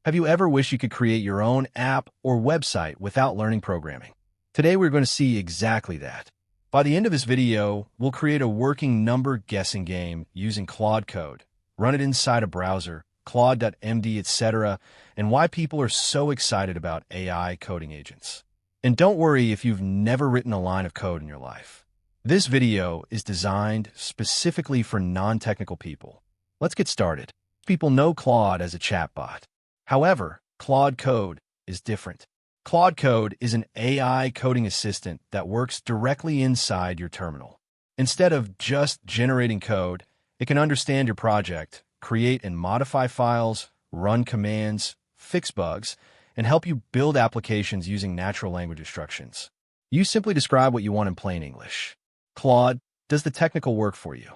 Have you ever wished you could create your own app or website without learning programming? Today we're going to see exactly that. By the end of this video, we'll create a working number guessing game using Claude Code, run it inside a browser, Claude.md, etc., and why people are so excited about AI coding agents. And don't worry if you've never written a line of code in your life. This video is designed specifically for non-technical people. Let's get started. People know Claude as a chatbot. However, Claude Code is different. Claude Code is an AI coding assistant that works directly inside your terminal. Instead of just generating code, it can understand your project, create and modify files, run commands, fix bugs, and help you build applications using natural language instructions. You simply describe what you want in plain English. Claude does the technical work for you.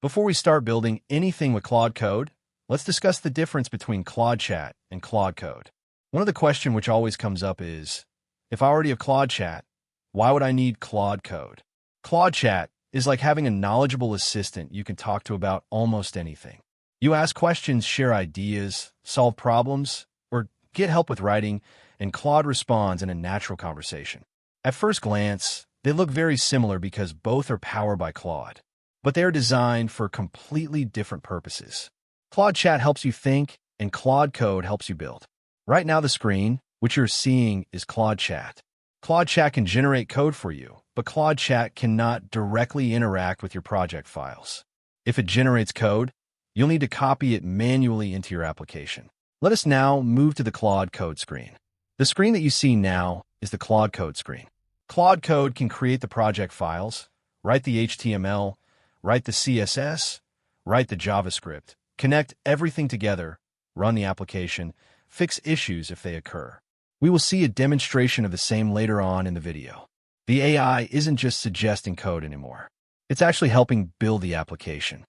Before we start building anything with Claude Code, let's discuss the difference between Claude Chat and Claude Code. One of the questions which always comes up is, if I already have Claude Chat, why would I need Claude Code? Claude Chat is like having a knowledgeable assistant you can talk to about almost anything. You ask questions, share ideas, solve problems, or get help with writing, and Claude responds in a natural conversation. At first glance, they look very similar because both are powered by Claude, but they are designed for completely different purposes. Claude Chat helps you think, and Claude Code helps you build. Right now, the screen, which you're seeing, is Claude Chat. Claude Chat can generate code for you, but Claude Chat cannot directly interact with your project files. If it generates code, you'll need to copy it manually into your application. Let us now move to the Claude Code screen. The screen that you see now is the Claude Code screen. Claude Code can create the project files, write the HTML, write the CSS, write the JavaScript, connect everything together, run the application, fix issues if they occur. We will see a demonstration of the same later on in the video. The AI isn't just suggesting code anymore. It's actually helping build the application.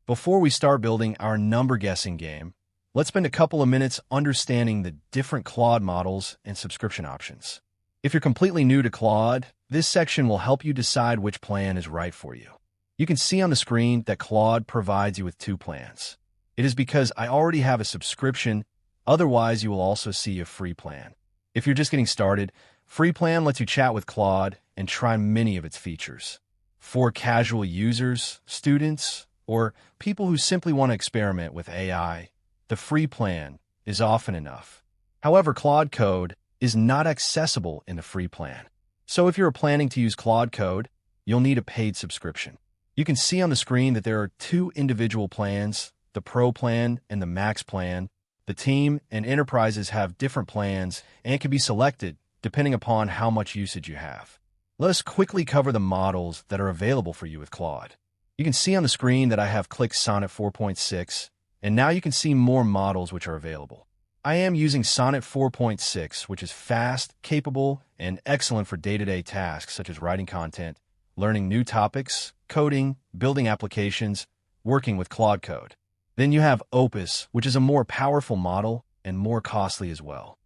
Before we start building our number guessing game, let's spend a couple of minutes understanding the different Claude models and subscription options. If you're completely new to Claude, this section will help you decide which plan is right for you. You can see on the screen that Claude provides you with two plans. It is because I already have a subscription, otherwise you will also see a free plan. If you're just getting started, free plan lets you chat with Claude and try many of its features. For casual users, students, or people who simply want to experiment with AI, the free plan is often enough. However, Claude Code is not accessible in the free plan. So if you're planning to use Claude Code, you'll need a paid subscription. You can see on the screen that there are two individual plans, the Pro plan and the Max plan. The team and enterprises have different plans and can be selected depending upon how much usage you have. Let us quickly cover the models that are available for you with Claude. You can see on the screen that I have clicked Sonnet 4.6, and now you can see more models which are available. I am using Sonnet 4.6, which is fast, capable, and excellent for day-to-day tasks such as writing content, learning new topics, coding, building applications, working with Claude Code. Then you have Opus, which is a more powerful model and more costly as well.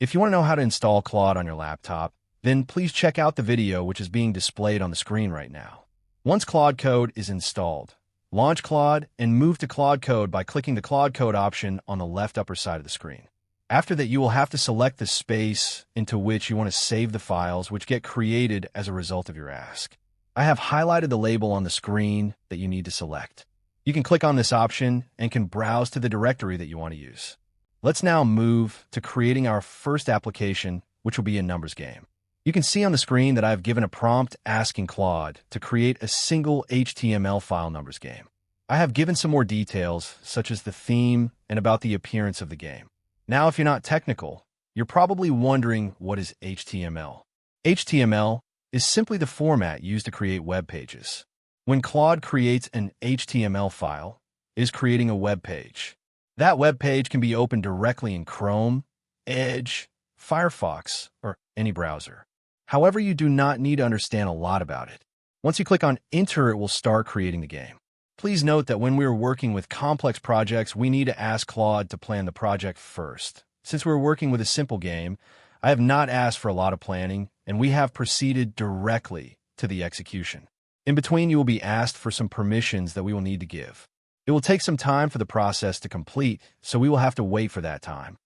If you want to know how to install Claude on your laptop, then please check out the video which is being displayed on the screen right now. Once Claude Code is installed, launch Claude and move to Claude Code by clicking the Claude Code option on the left upper side of the screen. After that, you will have to select the space into which you want to save the files which get created as a result of your ask. I have highlighted the label on the screen that you need to select. You can click on this option and can browse to the directory that you want to use. Let's now move to creating our first application, which will be a numbers game. You can see on the screen that I've given a prompt asking Claude to create a single HTML file numbers game. I have given some more details, such as the theme and about the appearance of the game. Now, if you're not technical, you're probably wondering what is HTML. HTML is simply the format used to create web pages. When Claude creates an HTML file, it is creating a web page. That web page can be opened directly in Chrome, Edge, Firefox, or any browser. However, you do not need to understand a lot about it. Once you click on Enter, it will start creating the game. Please note that when we are working with complex projects, we need to ask Claude to plan the project first. Since we're working with a simple game, I have not asked for a lot of planning, and we have proceeded directly to the execution. In between, you will be asked for some permissions that we will need to give. It will take some time for the process to complete, so we will have to wait for that time.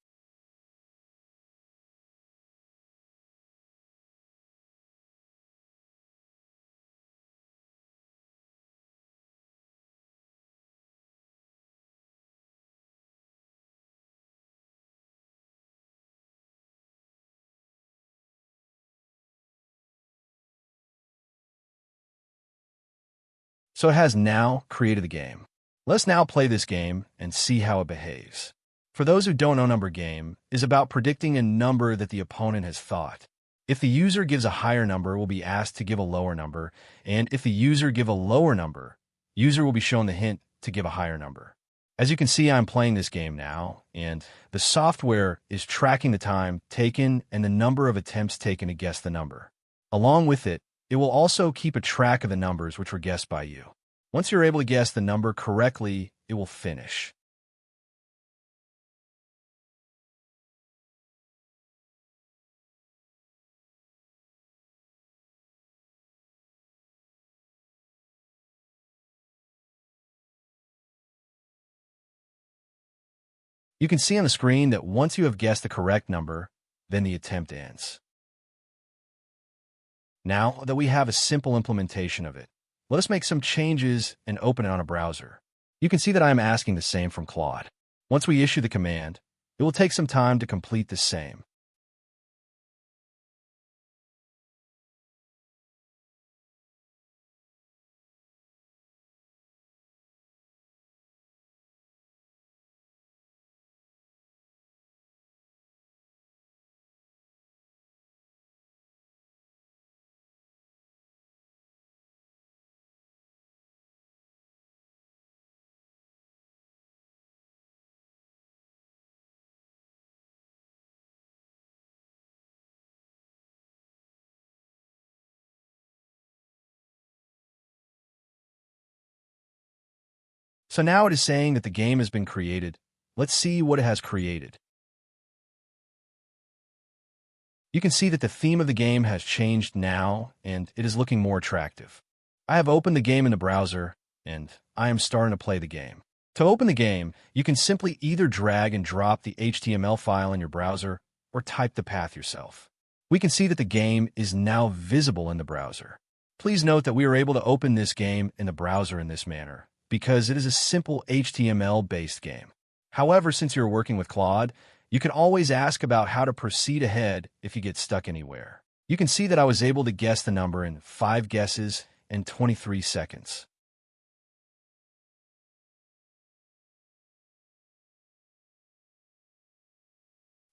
So it has now created the game. Let's now play this game and see how it behaves. For those who don't know, number game is about predicting a number that the opponent has thought. If the user gives a higher number, will be asked to give a lower number, and if the user give a lower number, user will be shown the hint to give a higher number. As you can see, I'm playing this game now, and the software is tracking the time taken and the number of attempts taken to guess the number. Along with it, it will also keep a track of the numbers which were guessed by you. Once you're able to guess the number correctly, it will finish. You can see on the screen that once you have guessed the correct number, then the attempt ends. Now that we have a simple implementation of it, let us make some changes and open it on a browser. You can see that I am asking the same from Claude. Once we issue the command, it will take some time to complete the same. So now it is saying that the game has been created. Let's see what it has created. You can see that the theme of the game has changed now, and it is looking more attractive. I have opened the game in the browser, and I am starting to play the game. To open the game, you can simply either drag and drop the HTML file in your browser or type the path yourself. We can see that the game is now visible in the browser. Please note that we are able to open this game in the browser in this manner, because it is a simple HTML-based game. However, since you're working with Claude, you can always ask about how to proceed ahead if you get stuck anywhere. You can see that I was able to guess the number in 5 guesses and 23 seconds.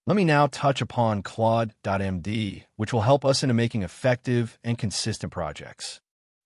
Let me now touch upon Claude.md, which will help us into making effective and consistent projects.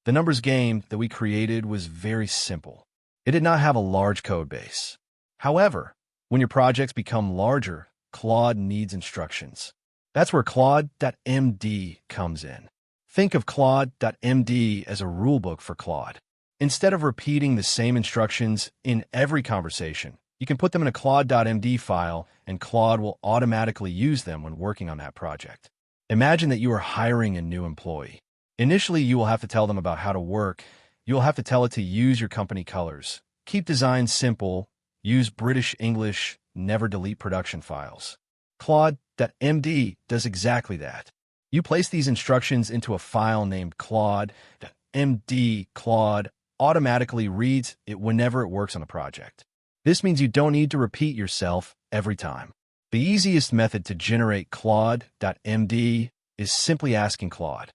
The numbers game that we created was very simple. It did not have a large code base. However, when your projects become larger, Claude needs instructions. That's where Claude.md comes in. Think of Claude.md as a rulebook for Claude. Instead of repeating the same instructions in every conversation, you can put them in a Claude.md file, and Claude will automatically use them when working on that project. Imagine that you are hiring a new employee. Initially, you will have to tell them about how to work. You will have to tell it to use your company colors. Keep design simple. Use British English. Never delete production files. Claude.md does exactly that. You place these instructions into a file named Claude.md. Claude automatically reads it whenever it works on a project. This means you don't need to repeat yourself every time. The easiest method to generate Claude.md is simply asking Claude.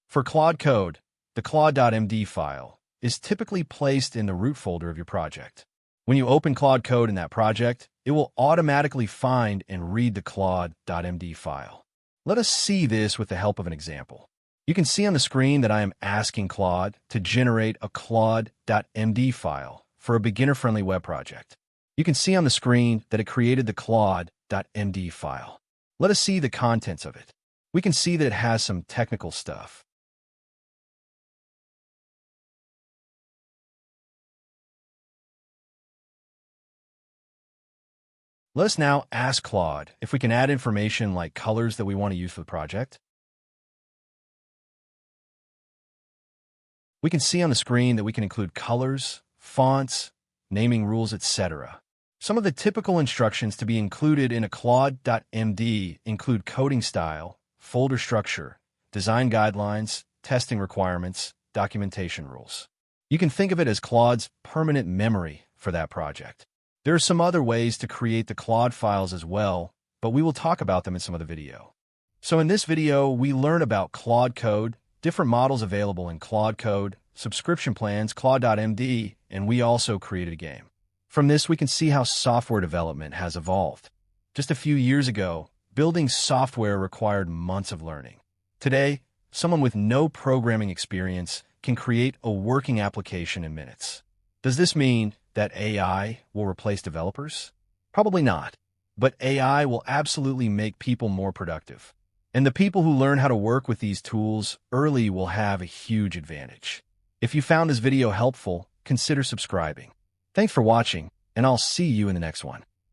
For Claude Code, the Claude.md file is typically placed in the root folder of your project. When you open Claude Code in that project, it will automatically find and read the Claude.md file. Let us see this with the help of an example. You can see on the screen that I am asking Claude to generate a Claude.md file for a beginner-friendly web project. You can see on the screen that it created the Claude.md file. Let us see the contents of it. We can see that it has some technical stuff. Let us now ask Claude if we can add information like colors that we want to use for the project. We can see on the screen that we can include colors, fonts, naming rules, etc. Some of the typical instructions to be included in a Claude.md include coding style, folder structure, design guidelines, testing requirements, documentation rules. You can think of it as Claude's permanent memory for that project. There are some other ways to create the Claude files as well, but we will talk about them in some of the video. So in this video, we learn about Claude Code, different models available in Claude Code, subscription plans, Claude.md, and we also created a game. From this, we can see how software development has evolved. Just a few years ago, building software required months of learning. Today, someone with no programming experience can create a working application in minutes. Does this mean that AI will replace developers? Probably not, but AI will absolutely make people more productive. And the people who learn how to work with these tools early will have a huge advantage. If you found this video helpful, consider subscribing. Thanks for watching, and I'll see you in the next one.